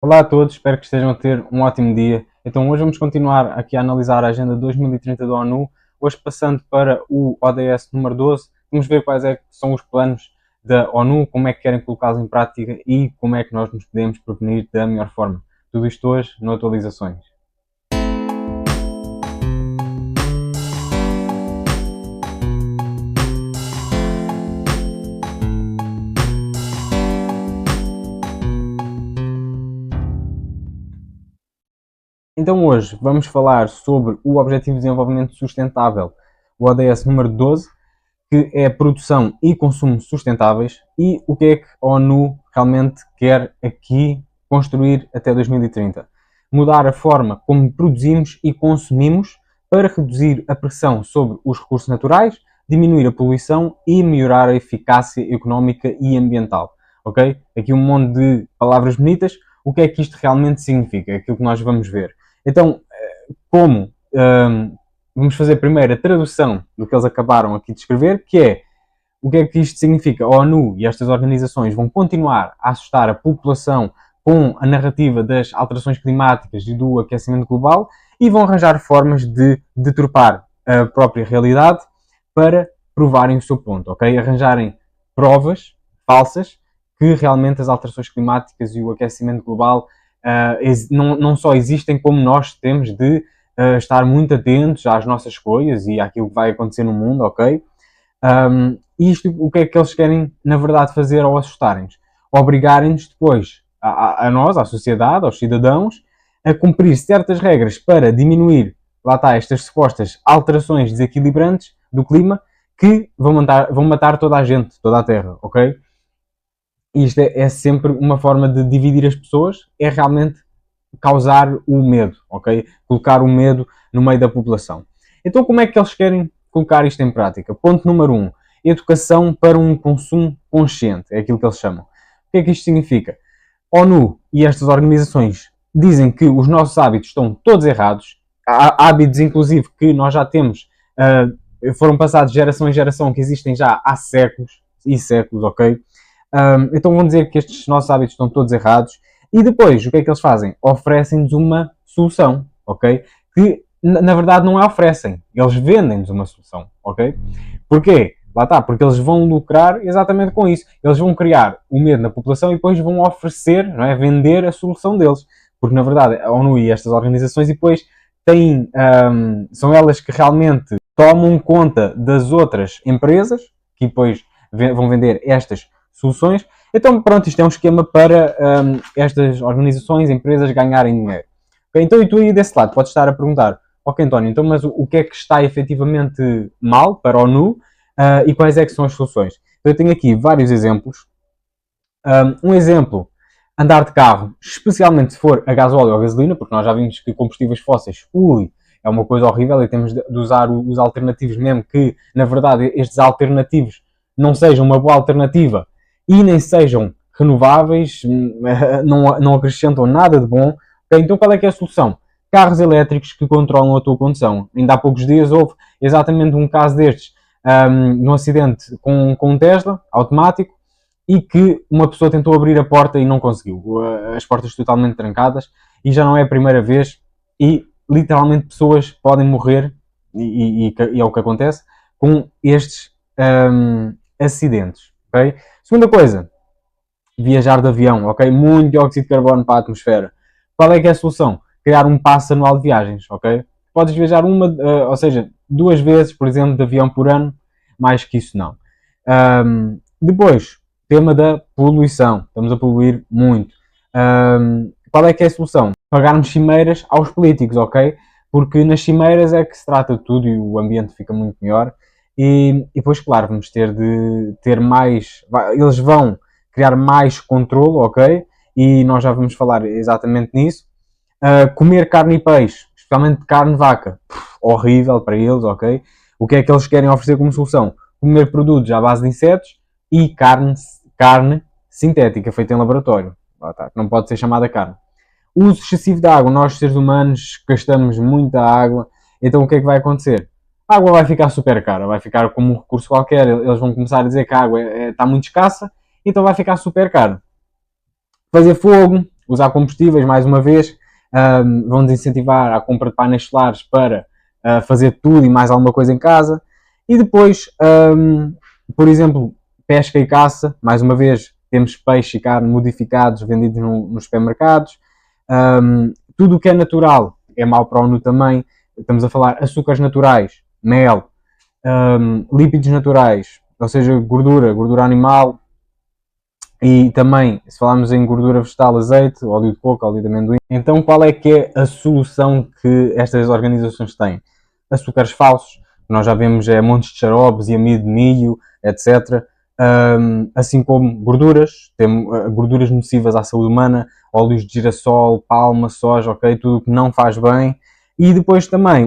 Olá a todos, espero que estejam a ter um ótimo dia. Então hoje vamos continuar aqui a analisar a Agenda 2030 da ONU, hoje passando para o ODS número 12, vamos ver quais é que são os planos da ONU, como é que querem colocá-los em prática e como é que nós nos podemos prevenir da melhor forma. Tudo isto hoje no Atualizações. Então hoje vamos falar sobre o Objetivo de Desenvolvimento Sustentável, o ODS número 12, que é produção e consumo sustentáveis, e o que é que a ONU realmente quer aqui construir até 2030. Mudar a forma como produzimos e consumimos para reduzir a pressão sobre os recursos naturais, diminuir a poluição e melhorar a eficácia económica e ambiental. Ok? Aqui um monte de palavras bonitas. O que é que isto realmente significa? É aquilo que nós vamos ver. Então, como vamos fazer primeiro a tradução do que eles acabaram aqui de escrever, que é o que é que isto significa? A ONU e estas organizações vão continuar a assustar a população com a narrativa das alterações climáticas e do aquecimento global e vão arranjar formas de deturpar a própria realidade para provarem o seu ponto, ok? Arranjarem provas falsas que realmente as alterações climáticas e o aquecimento global não só existem, como nós temos de estar muito atentos às nossas escolhas e àquilo que vai acontecer no mundo, ok? Isto, o que é que eles querem, na verdade, fazer ao assustarem-nos? Obrigarem-nos depois, a nós, à sociedade, aos cidadãos, a cumprir certas regras para diminuir, lá está, estas supostas alterações desequilibrantes do clima que vão matar toda a gente, toda a Terra, ok? Isto é sempre uma forma de dividir as pessoas, é realmente causar o medo, ok? Colocar o medo no meio da população. Então, como é que eles querem colocar isto em prática? Ponto número 1. Educação para um consumo consciente. É aquilo que eles chamam. O que é que isto significa? A ONU e estas organizações dizem que os nossos hábitos estão todos errados. Há hábitos, inclusive, que nós já temos, foram passados de geração em geração, que existem já há séculos e séculos, ok? Então vão dizer que estes nossos hábitos estão todos errados. E depois, o que é que eles fazem? Oferecem-nos uma solução, ok? Que, na verdade, não é oferecem. Eles vendem-nos uma solução, ok? Porquê? Lá está, porque eles vão lucrar exatamente com isso. Eles vão criar o medo na população e depois vão oferecer, não é? Vender a solução deles. Porque, na verdade, a ONU e estas organizações depois têm, são elas que realmente tomam conta das outras empresas que depois vão vender estas soluções. Então, pronto, isto é um esquema para estas organizações, empresas ganharem dinheiro. Okay? Então, e tu aí desse lado podes estar a perguntar, ok, António, então, mas o que é que está efetivamente mal para a ONU e quais é que são as soluções? Então, eu tenho aqui vários exemplos. Um exemplo, andar de carro, especialmente se for a gasóleo ou a gasolina, porque nós já vimos que combustíveis fósseis, é uma coisa horrível e temos de usar os alternativos, mesmo que, na verdade, estes alternativos não sejam uma boa alternativa e nem sejam renováveis, não acrescentam nada de bom. Okay? Então qual é que é a solução? Carros elétricos que controlam a tua condução. Ainda há poucos dias houve exatamente um caso destes, num acidente com um Tesla automático, e que uma pessoa tentou abrir a porta e não conseguiu. As portas totalmente trancadas, e já não é a primeira vez, e literalmente pessoas podem morrer, e é o que acontece, com estes acidentes. Okay? Segunda coisa, viajar de avião, ok? Muito dióxido de carbono para a atmosfera. Qual é que é a solução? Criar um passe anual de viagens, ok? Podes viajar ou seja, 2 vezes, por exemplo, de avião por ano, mais que isso não. Depois, tema da poluição. Estamos a poluir muito. Qual é que é a solução? Pagarmos cimeiras aos políticos, ok? Porque nas cimeiras é que se trata de tudo e o ambiente fica muito melhor. E depois, claro, vamos ter de ter mais... Eles vão criar mais controle, ok? E nós já vamos falar exatamente nisso. Comer carne e peixe, especialmente carne de vaca, horrível para eles, ok? O que é que eles querem oferecer como solução? Comer produtos à base de insetos e carne sintética, feita em laboratório. Tá, não pode ser chamada carne. Uso excessivo de água. Nós, seres humanos, gastamos muita água. Então o que é que vai acontecer? A água vai ficar super cara, vai ficar como um recurso qualquer. Eles vão começar a dizer que a água está muito escassa, então vai ficar super cara. Fazer fogo, usar combustíveis, mais uma vez, vão-nos incentivar à compra de painéis solares para fazer tudo e mais alguma coisa em casa. E depois, por exemplo, pesca e caça, mais uma vez, temos peixe e carne modificados vendidos nos supermercados. Tudo o que é natural é mau para a ONU também. Estamos a falar açúcares naturais, mel, lípidos naturais, ou seja, gordura animal, e também, se falarmos em gordura vegetal, azeite, óleo de coco, óleo de amendoim. Então, qual é que é a solução que estas organizações têm? Açúcares falsos, nós já vemos montes de xarobes e amido de milho, etc. Assim como gorduras, temos gorduras nocivas à saúde humana, óleos de girassol, palma, soja, ok? Tudo o que não faz bem. E depois também,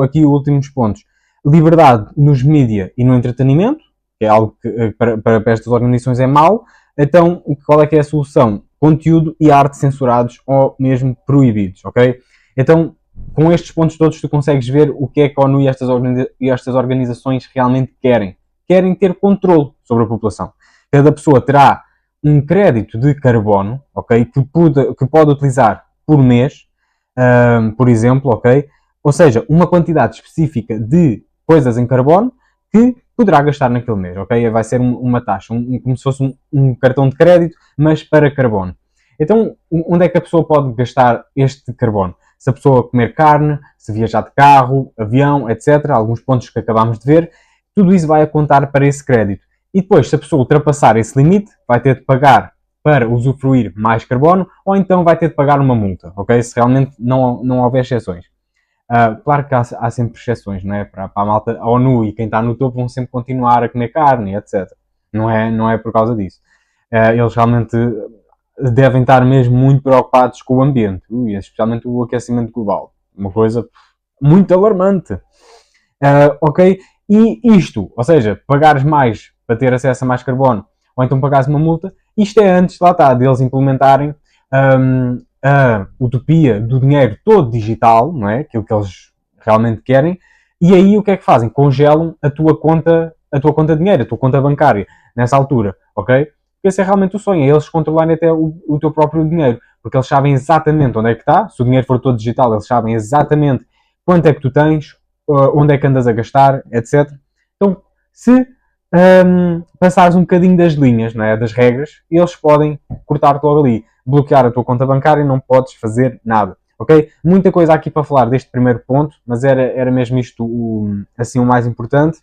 aqui últimos pontos, liberdade nos mídia e no entretenimento, que é algo que para estas organizações é mau. Então, qual é que é a solução? Conteúdo e arte censurados ou mesmo proibidos, ok? Então, com estes pontos todos, tu consegues ver o que é que a ONU e estas organizações realmente querem. Querem ter controle sobre a população. Cada pessoa terá um crédito de carbono, ok? Que pode utilizar por mês, por exemplo, ok? Ou seja, uma quantidade específica de coisas em carbono que poderá gastar naquele mês, ok? Vai ser uma taxa, como se fosse um cartão de crédito, mas para carbono. Então, onde é que a pessoa pode gastar este carbono? Se a pessoa comer carne, se viajar de carro, avião, etc., alguns pontos que acabámos de ver, tudo isso vai a contar para esse crédito. E depois, se a pessoa ultrapassar esse limite, vai ter de pagar para usufruir mais carbono, ou então vai ter de pagar uma multa, ok? Se realmente não houver exceções. Claro que há sempre exceções, não é? Para a malta, a ONU e quem está no topo vão sempre continuar a comer carne, etc. Não é por causa disso. Eles realmente devem estar mesmo muito preocupados com o ambiente, especialmente o aquecimento global. Uma coisa muito alarmante. Ok? E isto, ou seja, pagares mais para ter acesso a mais carbono, ou então pagares uma multa, isto é antes, lá está, deles implementarem a utopia do dinheiro todo digital, não é? Aquilo que eles realmente querem, e aí o que é que fazem? Congelam a tua conta de dinheiro, a tua conta bancária, nessa altura, ok? Porque esse é realmente o sonho, é eles controlarem até o teu próprio dinheiro, porque eles sabem exatamente onde é que está, se o dinheiro for todo digital, eles sabem exatamente quanto é que tu tens, onde é que andas a gastar, etc. Então, se passares um bocadinho das linhas, não é? Das regras, eles podem cortar-te logo ali, bloquear a tua conta bancária e não podes fazer nada, ok? Muita coisa aqui para falar deste primeiro ponto, mas era mesmo isto assim o mais importante.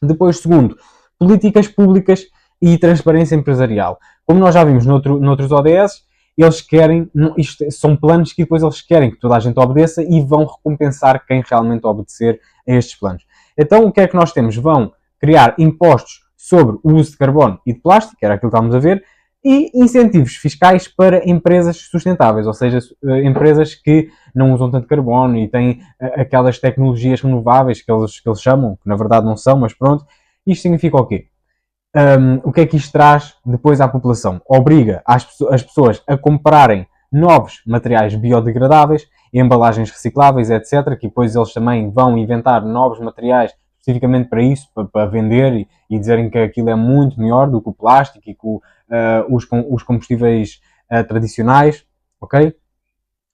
Depois, segundo, políticas públicas e transparência empresarial. Como nós já vimos noutros ODS, eles querem, isto são planos que depois eles querem que toda a gente obedeça e vão recompensar quem realmente obedecer a estes planos. Então, o que é que nós temos? Vão criar impostos sobre o uso de carbono e de plástico, que era aquilo que estávamos a ver, e incentivos fiscais para empresas sustentáveis, ou seja, empresas que não usam tanto carbono e têm aquelas tecnologias renováveis que eles chamam, que na verdade não são, mas pronto. Isto significa o quê? O que é que isto traz depois à população? Obriga as pessoas a comprarem novos materiais biodegradáveis, embalagens recicláveis, etc., que depois eles também vão inventar novos materiais especificamente para isso, para vender e dizerem que aquilo é muito melhor do que o plástico e que os combustíveis tradicionais, ok?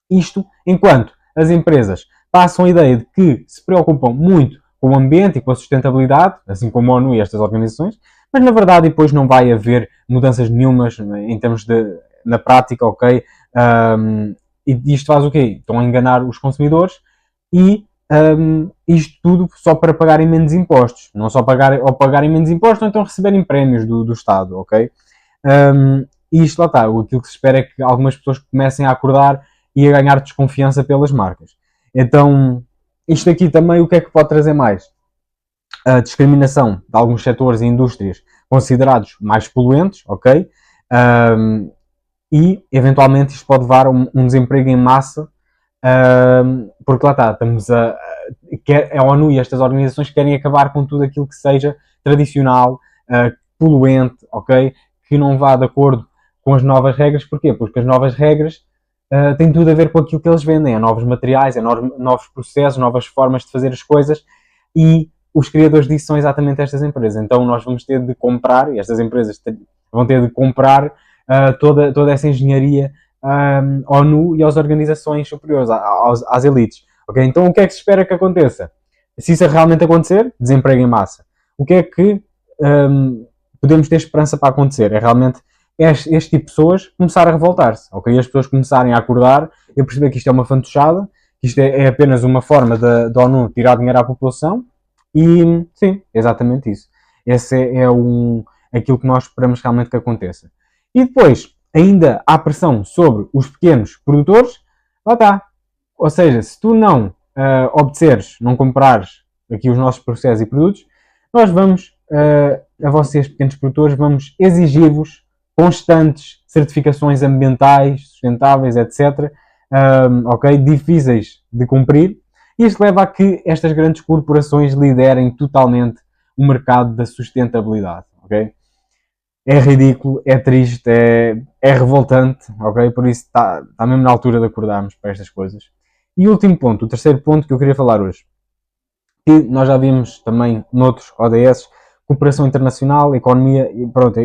Isto enquanto as empresas passam a ideia de que se preocupam muito com o ambiente e com a sustentabilidade, assim como a ONU e estas organizações, mas na verdade depois não vai haver mudanças nenhumas em termos na prática, ok? E isto faz o quê? Estão a enganar os consumidores e isto tudo só para pagarem menos impostos. Não só pagarem menos impostos, ou então receberem prémios do Estado, ok? E isto lá está. Aquilo que se espera é que algumas pessoas comecem a acordar e a ganhar desconfiança pelas marcas. Então, isto aqui também o que é que pode trazer mais? A discriminação de alguns setores e indústrias considerados mais poluentes, ok? E, eventualmente, isto pode levar a um desemprego em massa, porque lá está, a ONU e estas organizações querem acabar com tudo aquilo que seja tradicional, poluente, ok? Que não vá de acordo com as novas regras. Porquê? Porque as novas regras têm tudo a ver com aquilo que eles vendem, é novos materiais, é novos processos, novas formas de fazer as coisas, e os criadores disso são exatamente estas empresas. Então nós vamos ter de comprar, e estas empresas vão ter de comprar toda essa engenharia ONU e às organizações superiores, às elites. Okay? Então o que é que se espera que aconteça? Se isso realmente acontecer, desemprego em massa. O que é que podemos ter esperança para acontecer? É realmente este tipo de pessoas começar a revoltar-se. Okay? As pessoas começarem a acordar e a perceber que isto é uma fantochada, que isto é apenas uma forma da ONU tirar dinheiro à população. E sim, é exatamente isso. Esse aquilo que nós esperamos realmente que aconteça. E depois, ainda há pressão sobre os pequenos produtores, lá está. Ou seja, se tu não obedeceres, não comprares aqui os nossos processos e produtos, nós vamos, a vocês pequenos produtores, vamos exigir-vos constantes certificações ambientais, sustentáveis, etc. Ok? Difíceis de cumprir. E isto leva a que estas grandes corporações liderem totalmente o mercado da sustentabilidade. Ok? É ridículo, é triste, é revoltante, ok? Por isso está mesmo na altura de acordarmos para estas coisas. E o último ponto, o terceiro ponto que eu queria falar hoje, que nós já vimos também noutros ODS, cooperação internacional, economia, pronto,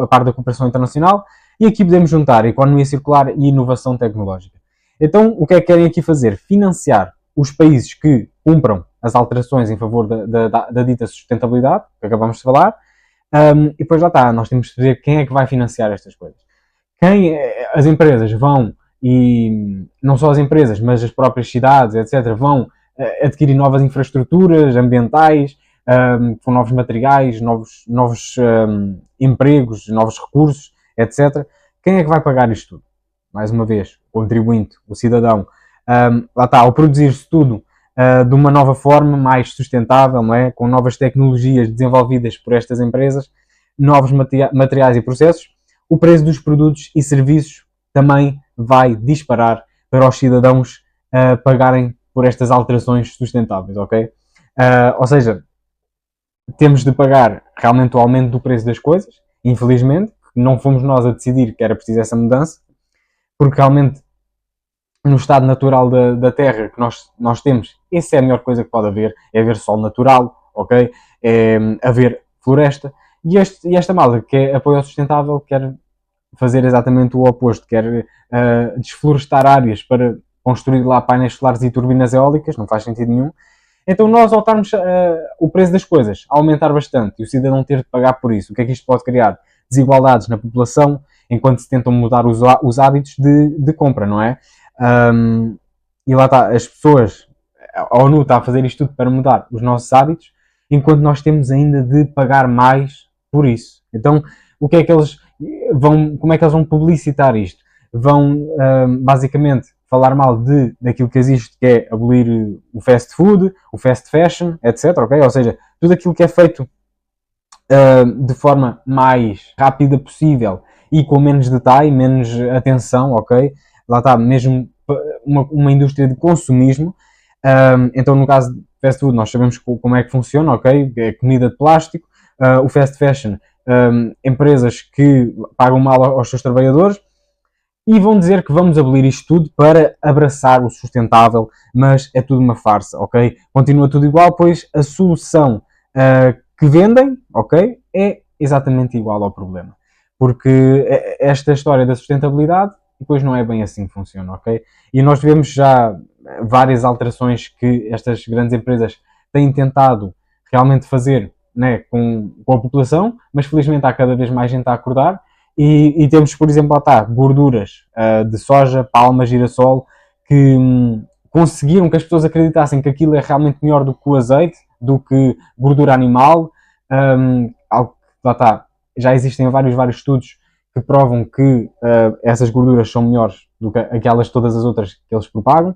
a parte da cooperação internacional, e aqui podemos juntar economia circular e inovação tecnológica. Então, o que é que querem aqui fazer? Financiar os países que cumpram as alterações em favor da dita sustentabilidade, que acabamos de falar, e depois lá está, nós temos de ver quem é que vai financiar estas coisas. As empresas vão, e não só as empresas, mas as próprias cidades, etc., vão adquirir novas infraestruturas ambientais, com novos materiais, novos empregos, novos recursos, etc. Quem é que vai pagar isto tudo? Mais uma vez, o contribuinte, o cidadão. Lá está, ao produzir-se tudo de uma nova forma, mais sustentável, não é? Com novas tecnologias desenvolvidas por estas empresas, novos materiais e processos, o preço dos produtos e serviços também vai disparar para os cidadãos pagarem por estas alterações sustentáveis, ok? Ou seja, temos de pagar realmente o aumento do preço das coisas, infelizmente, não fomos nós a decidir que era preciso essa mudança, porque realmente no estado natural da Terra que nós temos, essa é a melhor coisa que pode haver, é haver sol natural, ok? É haver floresta, e esta malta que é apoio ao sustentável quer fazer exatamente o oposto, quer desflorestar áreas para construir lá painéis solares e turbinas eólicas, não faz sentido nenhum. Então nós alterarmos o preço das coisas, a aumentar bastante, e o cidadão ter de pagar por isso, o que é que isto pode criar? Desigualdades na população, enquanto se tentam mudar os hábitos de compra, não é? E lá está, as pessoas, a ONU está a fazer isto tudo para mudar os nossos hábitos, enquanto nós temos ainda de pagar mais por isso. Então, o que é que como é que eles vão publicitar isto? Vão, basicamente, falar mal daquilo que existe, que é abolir o fast food, o fast fashion, etc. Okay? Ou seja, tudo aquilo que é feito de forma mais rápida possível e com menos detalhe, menos atenção, ok? Lá está, mesmo uma indústria de consumismo. Então, no caso de fast food, nós sabemos como é que funciona, ok? É comida de plástico. O fast fashion, empresas que pagam mal aos seus trabalhadores e vão dizer que vamos abolir isto tudo para abraçar o sustentável, mas é tudo uma farsa, ok? Continua tudo igual, pois a solução que vendem, ok, é exatamente igual ao problema. Porque esta história da sustentabilidade depois não é bem assim que funciona, ok? E nós vemos já várias alterações que estas grandes empresas têm tentado realmente fazer, né, com a população, mas felizmente há cada vez mais gente a acordar e temos, por exemplo, gorduras de soja, palma, girassol, que conseguiram que as pessoas acreditassem que aquilo é realmente melhor do que o azeite, do que gordura animal. Já existem vários estudos que provam que essas gorduras são melhores do que aquelas todas as outras que eles propagam.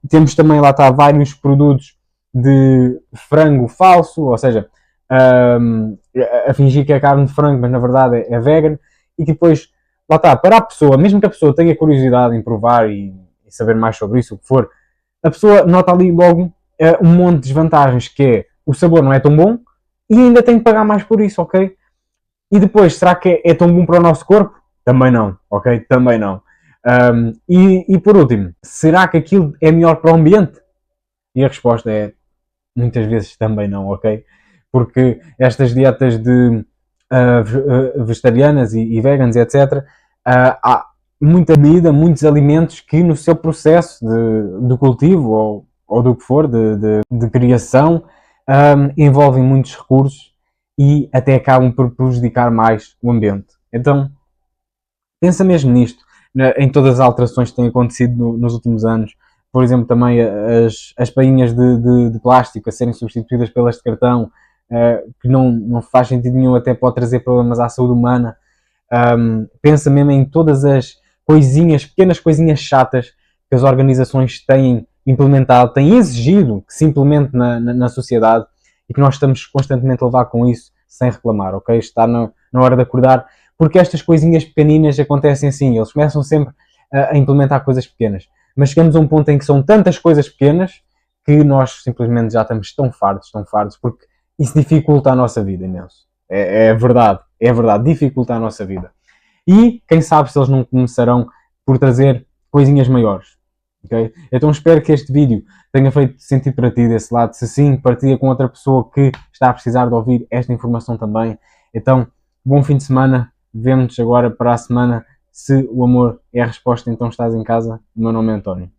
Temos também vários produtos de frango falso, ou seja, a fingir que é carne de frango, mas na verdade é vegan, e que depois, para a pessoa, mesmo que a pessoa tenha curiosidade em provar e saber mais sobre isso, o que for, a pessoa nota ali logo um monte de desvantagens, que é o sabor não é tão bom e ainda tem que pagar mais por isso, ok? E depois, será que é tão bom para o nosso corpo? Também não, ok? Também não. E por último, será que aquilo é melhor para o ambiente? E a resposta é muitas vezes também não, ok? Porque estas dietas de vegetarianas e veganas, etc., muita comida, muitos alimentos que no seu processo de cultivo ou do que for, de criação, envolvem muitos recursos e até acabam por prejudicar mais o ambiente. Então, pensa mesmo nisto, em todas as alterações que têm acontecido nos últimos anos. Por exemplo, também as painhas de plástico a serem substituídas pelas de cartão, que não faz sentido nenhum, até pode trazer problemas à saúde humana. Pensa mesmo em todas as coisinhas, pequenas coisinhas chatas que as organizações têm implementado, têm exigido que se implemente na sociedade e que nós estamos constantemente a levar com isso sem reclamar, ok? Está na hora de acordar, porque estas coisinhas pequeninas acontecem assim, eles começam sempre a implementar coisas pequenas, mas chegamos a um ponto em que são tantas coisas pequenas que nós simplesmente já estamos tão fartos, porque isso dificulta a nossa vida imenso. É verdade, dificulta a nossa vida. E quem sabe se eles não começarão por trazer coisinhas maiores. Okay? Então espero que este vídeo tenha feito sentido para ti desse lado. Se sim, partilha com outra pessoa que está a precisar de ouvir esta informação também. Então, bom fim de semana. Vemo-nos agora para a semana. Se o amor é a resposta, então estás em casa. O meu nome é António.